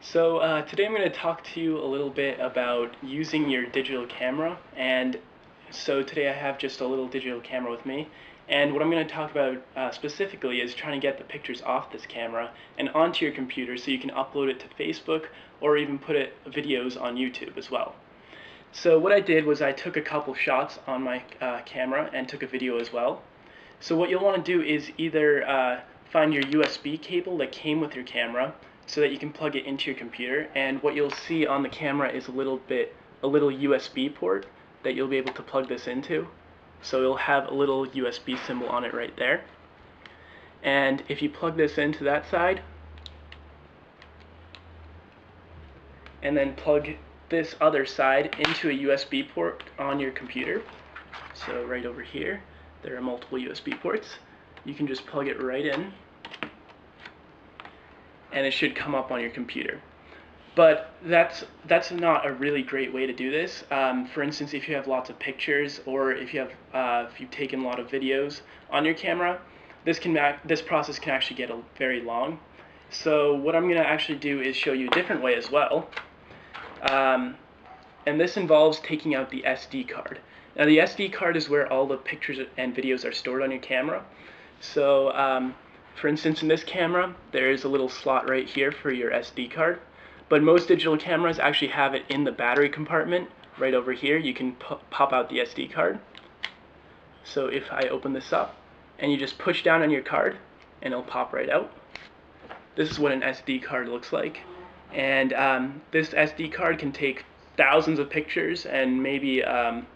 Today I'm going to talk to you a little bit about using your digital camera. And so today I have just a little digital camera with me. And what I'm going to talk about specifically is trying to get the pictures off this camera and onto your computer so you can upload it to Facebook or even put videos on YouTube as well. So what I did was I took a couple shots on my camera and took a video as well. So what you'll want to do is either find your USB cable that came with your camera so that you can plug it into your computer, and what you'll see on the camera is a little USB port that you'll be able to plug this into. So you'll have a little USB symbol on it right there. And if you plug this into that side and then plug this other side into a USB port on your computer, so right over here there are multiple USB ports, you can just plug it right in and it should come up on your computer. But that's not a really great way to do this. For instance, if you have lots of pictures or if you've taken a lot of videos on your camera, this process can actually get very long. So what I'm going to actually do is show you a different way as well. And this involves taking out the SD card. Now the SD card is where all the pictures and videos are stored on your camera. So for instance, in this camera, there is a little slot right here for your SD card. But most digital cameras actually have it in the battery compartment right over here. You can pop out the SD card. So if I open this up and you just push down on your card and it'll pop right out. This is what an SD card looks like. And this SD card can take thousands of pictures and maybe an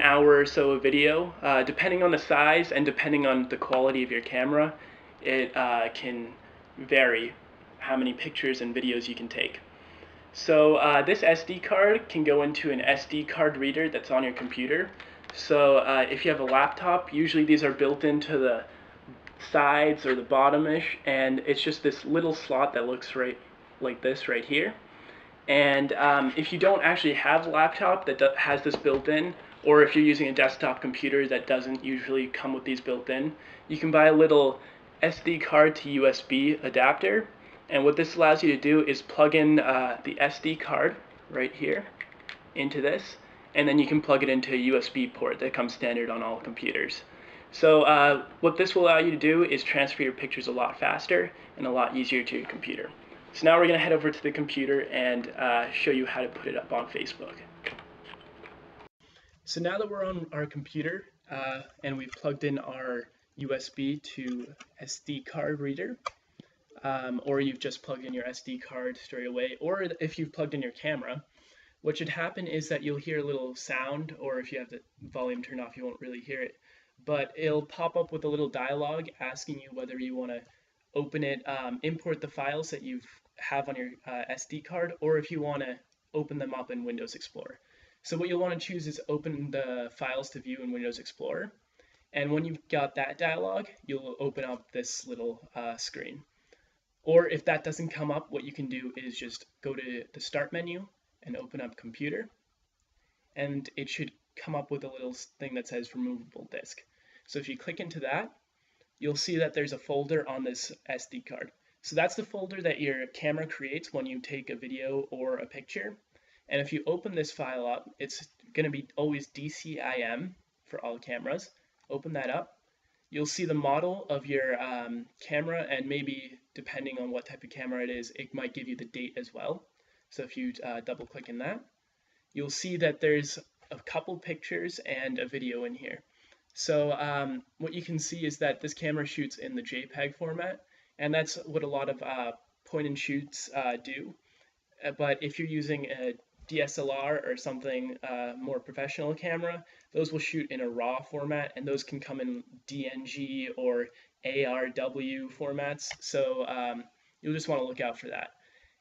hour or so of video. Depending on the size and depending on the quality of your camera, it can vary how many pictures and videos you can take. So this SD card can go into an SD card reader that's on your computer. So if you have a laptop, usually these are built into the sides or the bottom-ish, and it's just this little slot that looks right like this right here. And if you don't actually have a laptop that has this built in, or if you're using a desktop computer that doesn't usually come with these built in, you can buy a little SD card to USB adapter. And what this allows you to do is plug in the SD card right here into this, and then you can plug it into a USB port that comes standard on all computers. So what this will allow you to do is transfer your pictures a lot faster and a lot easier to your computer. So now we're going to head over to the computer and show you how to put it up on Facebook. So now that we're on our computer and we've plugged in our USB to SD card reader, or you've just plugged in your SD card straight away, or if you've plugged in your camera, what should happen is that you'll hear a little sound, or if you have the volume turned off, you won't really hear it, but it'll pop up with a little dialogue asking you whether you want to open it, import the files that you have on your SD card, or if you want to open them up in Windows Explorer. So what you'll want to choose is open the files to view in Windows Explorer, and when you've got that dialog, you'll open up this little screen. Or if that doesn't come up, what you can do is just go to the Start menu and open up Computer, and it should come up with a little thing that says Removable Disk. So if you click into that, you'll see that there's a folder on this SD card. So that's the folder that your camera creates when you take a video or a picture. And if you open this file up, it's going to be always DCIM for all cameras. Open that up. You'll see the model of your camera, and maybe depending on what type of camera it is, it might give you the date as well. So if you double click in that, you'll see that there's a couple pictures and a video in here. So what you can see is that this camera shoots in the JPEG format, and that's what a lot of point and shoots do. But if you're using a DSLR or something more professional camera, those will shoot in a RAW format, and those can come in DNG or ARW formats. So you'll just want to look out for that.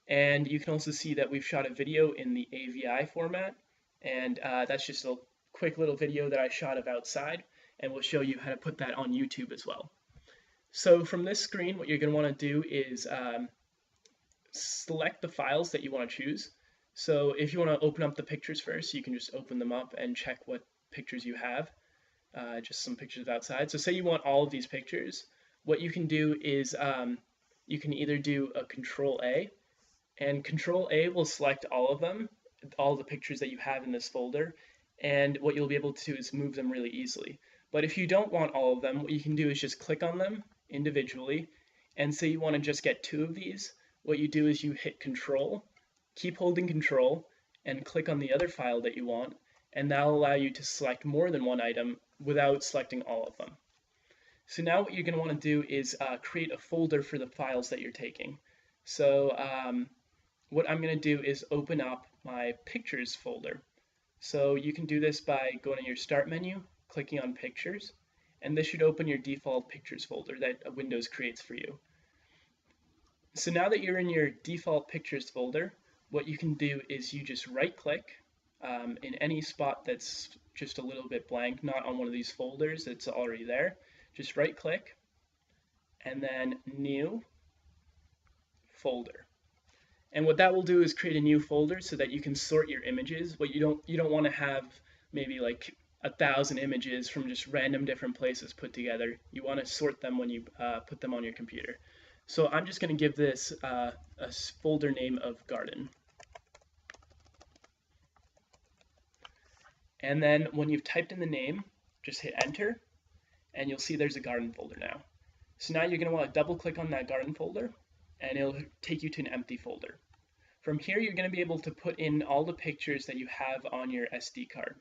And you can also see that we've shot a video in the AVI format, and that's just a quick little video that I shot of outside, and we'll show you how to put that on YouTube as well. So from this screen, what you're going to want to do is select the files that you want to choose. So if you want to open up the pictures first, you can just open them up and check what pictures you have, just some pictures of outside. So say you want all of these pictures, what you can do is you can either do a Control A, And Control A will select all of them, all the pictures that you have in this folder, and what you'll be able to do is move them really easily. But if you don't want all of them, what you can do is just click on them individually, and say you want to just get 2 of these. What you do is you hit Control, keep holding Control, and click on the other file that you want, and that'll allow you to select more than one item without selecting all of them. So now what you're going to want to do is create a folder for the files that you're taking. So what I'm going to do is open up my Pictures folder. So you can do this by going to your Start menu, clicking on Pictures, and this should open your default Pictures folder that Windows creates for you. So now that you're in your default Pictures folder, what you can do is you just right-click in any spot that's just a little bit blank, not on one of these folders that's already there. Just right-click, and then New Folder. And what that will do is create a new folder so that you can sort your images. But you don't want to have maybe like 1,000 images from just random different places put together. You want to sort them when you put them on your computer. So I'm just going to give this a folder name of Garden. And then when you've typed in the name, just hit Enter, and you'll see there's a Garden folder now. So now you're going to want to double click on that Garden folder, and it'll take you to an empty folder. From here, you're going to be able to put in all the pictures that you have on your SD card.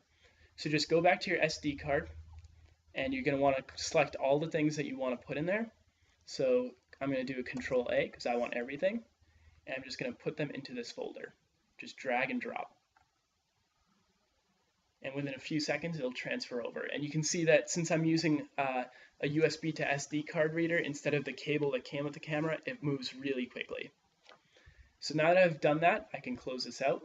So just go back to your SD card, and you're going to want to select all the things that you want to put in there. So I'm going to do a Control A because I want everything, and I'm just going to put them into this folder. Just drag and drop. And within a few seconds, it'll transfer over. And you can see that since I'm using a USB to SD card reader instead of the cable that came with the camera, it moves really quickly. So now that I've done that, I can close this out,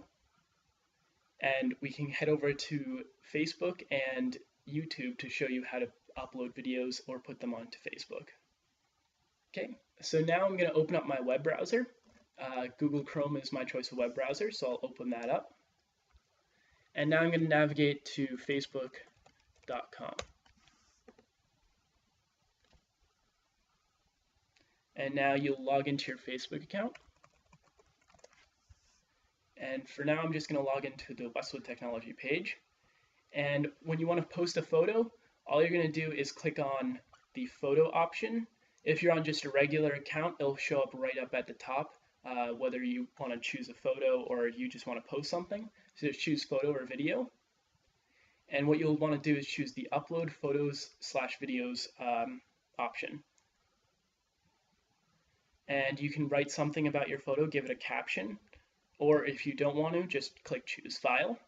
and we can head over to Facebook and YouTube to show you how to upload videos or put them onto Facebook. Okay, so now I'm going to open up my web browser. Google Chrome is my choice of web browser, so I'll open that up. And now I'm going to navigate to facebook.com. And now you'll log into your Facebook account. And for now, I'm just going to log into the Westwood Technology page. And when you want to post a photo, all you're going to do is click on the photo option. If you're on just a regular account, it'll show up right up at the top, whether you want to choose a photo or you just want to post something. So just choose photo or video. And what you'll want to do is choose the upload photos/videos option. And you can write something about your photo, give it a caption, or if you don't want to, just click choose file.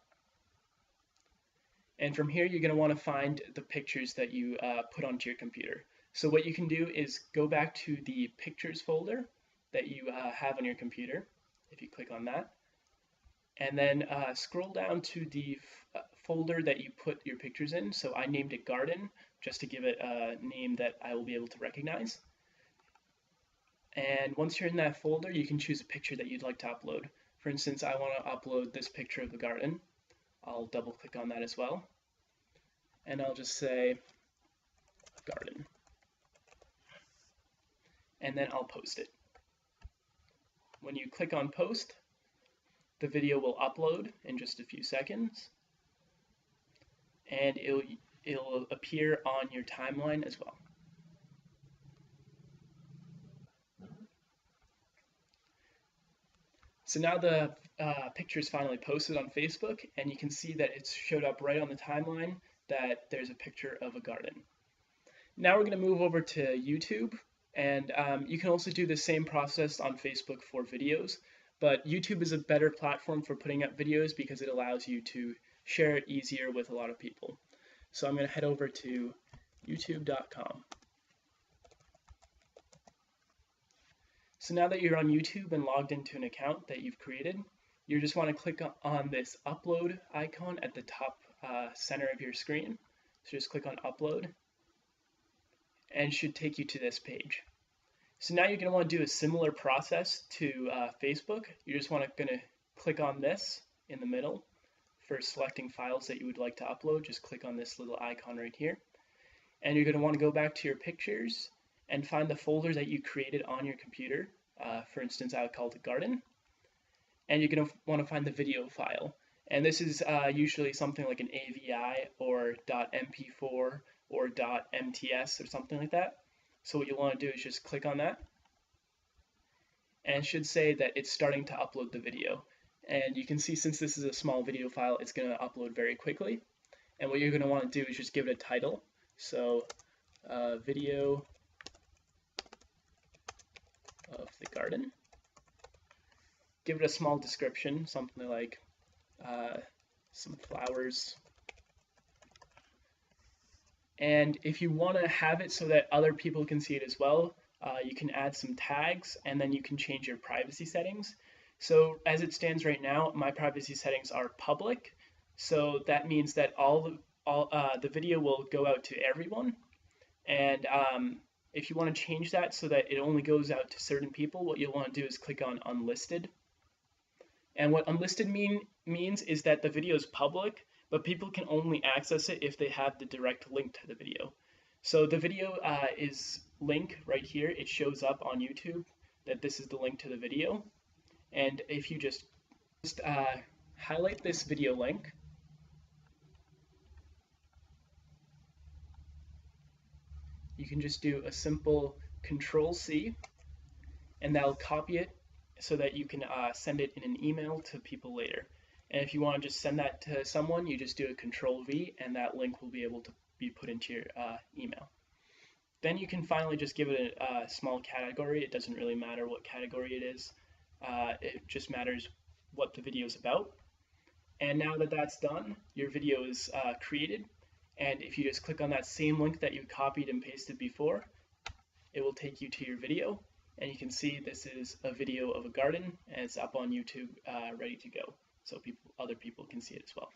And from here, you're going to want to find the pictures that you put onto your computer. So what you can do is go back to the pictures folder that you have on your computer, if you click on that, and then scroll down to the folder that you put your pictures in. So I named it Garden, just to give it a name that I will be able to recognize. And once you're in that folder, you can choose a picture that you'd like to upload. For instance, I want to upload this picture of the garden. I'll double click on that as well. And I'll just say garden. And then I'll post it. When you click on post, the video will upload in just a few seconds. And it'll appear on your timeline as well. So now the picture is finally posted on Facebook, and you can see that it's showed up right on the timeline that there's a picture of a garden. Now we're going to move over to YouTube, and you can also do the same process on Facebook for videos, but YouTube is a better platform for putting up videos because it allows you to share it easier with a lot of people. So I'm going to head over to youtube.com. So now that you're on YouTube and logged into an account that you've created, you just want to click on this upload icon at the top center of your screen. So just click on upload, and it should take you to this page. So now you're going to want to do a similar process to Facebook. You just want to click on this in the middle for selecting files that you would like to upload. Just click on this little icon right here. And you're going to want to go back to your pictures and find the folder that you created on your computer. For instance, I would call it garden. and you're going to want to find the video file. And this is usually something like an AVI or .mp4 or .mts or something like that. So what you'll want to do is just click on that, and it should say that it's starting to upload the video. And you can see, since this is a small video file, it's going to upload very quickly. And what you're going to want to do is just give it a title. So video of the garden. Give it a small description, something like some flowers. And if you want to have it so that other people can see it as well, you can add some tags, and then you can change your privacy settings. So as it stands right now, my privacy settings are public. So that means that the video will go out to everyone. And if you want to change that so that it only goes out to certain people, what you'll want to do is click on unlisted. And what unlisted means is that the video is public, but people can only access it if they have the direct link to the video. So the video is link right here. It shows up on YouTube that this is the link to the video. And if you just highlight this video link, you can just do a simple Control-C, and that'll copy it so that you can send it in an email to people later. And if you want to just send that to someone, you just do a Control-V, and that link will be able to be put into your email. Then you can finally just give it a small category. It doesn't really matter what category it is. It just matters what the video is about. And now that that's done, your video is created. And if you just click on that same link that you copied and pasted before, it will take you to your video. And you can see this is a video of a garden, and it's up on YouTube ready to go. So other people can see it as well.